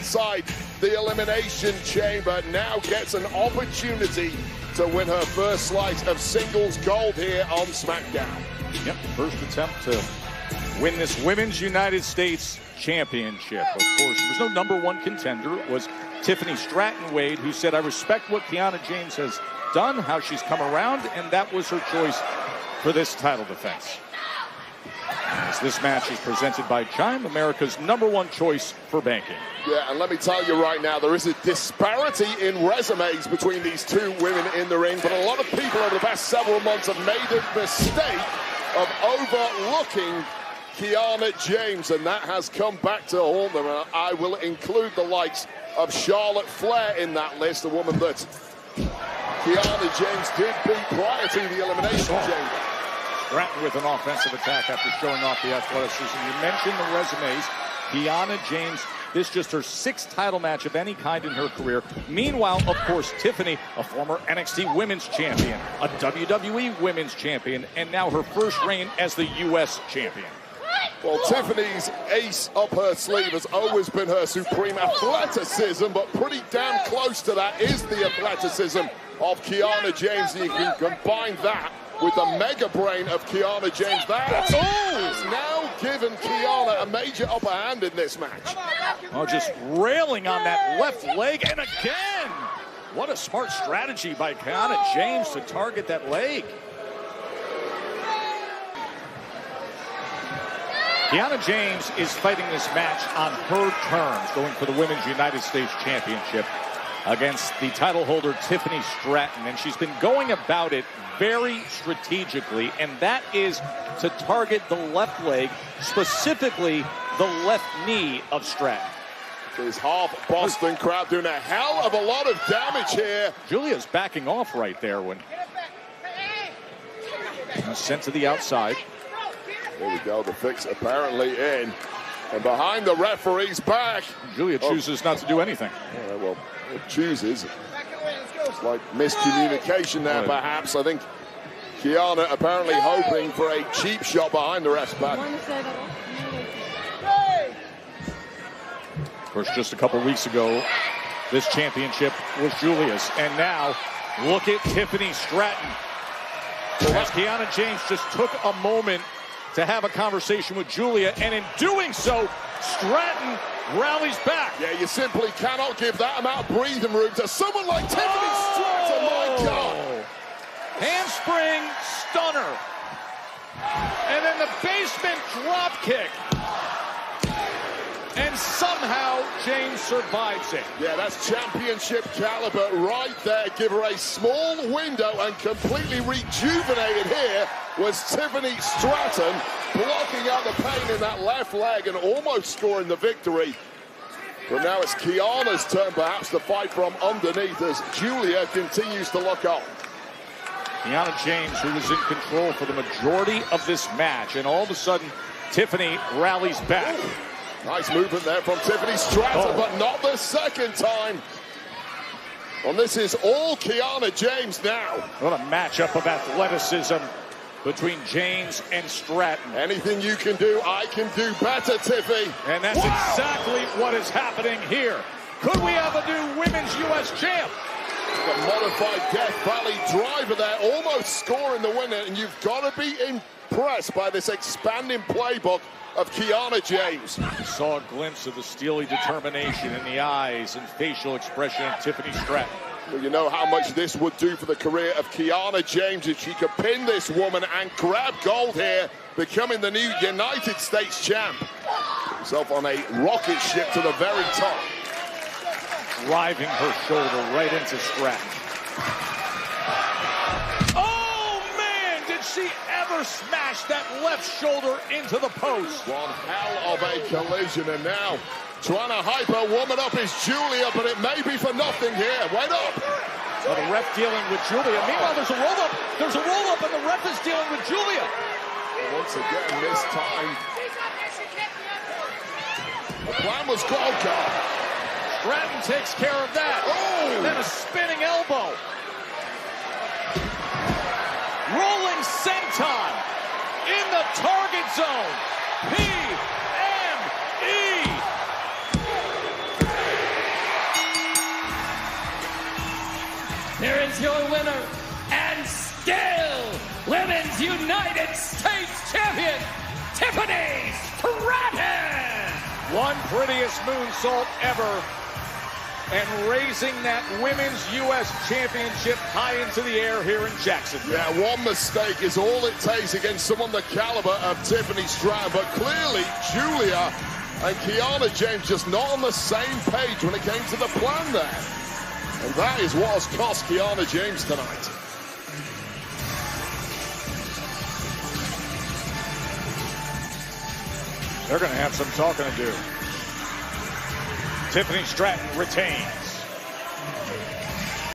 inside the Elimination Chamber, now gets an opportunity to win her first slice of singles gold here on SmackDown. Yep, first attempt to win this Women's United States Championship. Of course, there was no #1 contender. It was Tiffany Stratton Wade, who said, I respect what Kiana James has done, how she's come around, and that was her choice for this title defense. As this match is presented by Chime, America's #1 choice for banking. Yeah, and let me tell you right now, there is a disparity in resumes between these two women in the ring, but a lot of people over the past several months have made the mistake of overlooking Kiana James, and that has come back to haunt them. And I will include the likes of Charlotte Flair in that list, a woman that Kiana James did beat prior to the Elimination Chamber. Stratton with an offensive attack after showing off the athleticism. You mentioned the resumes. Kiana James, this just her 6th title match of any kind in her career. Meanwhile, of course, Tiffany, a former NXT Women's Champion, a WWE Women's Champion, and now her first reign as the U.S. Champion. Well, Tiffany's ace up her sleeve has always been her supreme athleticism, but pretty damn close to that is the athleticism of Kiana James. And you can combine that with the mega brain of Kiana James. That has now given Kiana a major upper hand in this match. Oh, just railing on that left leg, and again! What a smart strategy by Kiana James to target that leg. Kiana James is fighting this match on her terms, going for the Women's United States Championship against the title holder Tiffany Stratton, and she's been going about it very strategically, and that is to target the left leg, specifically the left knee of Stratton. This half Boston crowd doing a hell of a lot of damage here. Julia's backing off right there when sent to the outside. There we go, the fix apparently in. And behind the referee's back. Julia chooses not to do anything. Yeah, well, it chooses. It's like miscommunication there, perhaps. I think Kiana apparently hoping for a cheap shot behind the ref's back. Of course, just a couple weeks ago, this championship was Julia's. And now, look at Tiffany Stratton. As Kiana James just took a moment to have a conversation with Julia, and in doing so, Stratton rallies back. Yeah, you simply cannot give that amount of breathing room to someone like Tiffany Stratton. My God. Handspring stunner. And then the basement drop kick. And somehow James survives it. Yeah, that's championship caliber right there. Give her a small window, and completely rejuvenated here was Tiffany Stratton, blocking out the pain in that left leg and almost scoring the victory. But now it's Kiana's turn perhaps to fight from underneath as Julia continues to look up. Kiana James, who was in control for the majority of this match, and all of a sudden Tiffany rallies back. Nice movement there from Tiffany Stratton, but not the second time. And this is all Kiana James now. What a matchup of athleticism between James and Stratton. Anything you can do, I can do better, Tiffy. And that's exactly what is happening here. Could we have a new Women's U.S. champ? The modified Death Valley driver there, almost scoring the winner, and you've got to be impressed by this expanding playbook of Kiana James. We saw a glimpse of the steely determination in the eyes and facial expression of Tiffany Stratton. Well, you know how much this would do for the career of Kiana James if she could pin this woman and grab gold here, becoming the new United States champ. Herself on a rocket ship to the very top. Driving her shoulder right into Stratton. Oh, man, did she ever smash that left shoulder into the post. One hell of a collision, and now trying to hype a woman up is Julia, but it may be for nothing here. Wait up. Well, the ref dealing with Julia. Meanwhile, there's a roll-up. There's a roll-up, and the ref is dealing with Julia. Once again, this time. The plan was good, God. Stratton takes care of that. Oh! And then a spinning elbow. Rolling senton in the target zone. PME. Here is your winner, and still Women's United States Champion, Tiffany Stratton! One prettiest moonsault ever, and raising that Women's U.S. Championship high into the air here in Jacksonville. Yeah, one mistake is all it takes against someone the caliber of Tiffany Stratton, but clearly Julia and Kiana James just not on the same page when it came to the plan there. And that is what has cost Kiana James tonight. They're going to have some talking to do. Tiffany Stratton retains.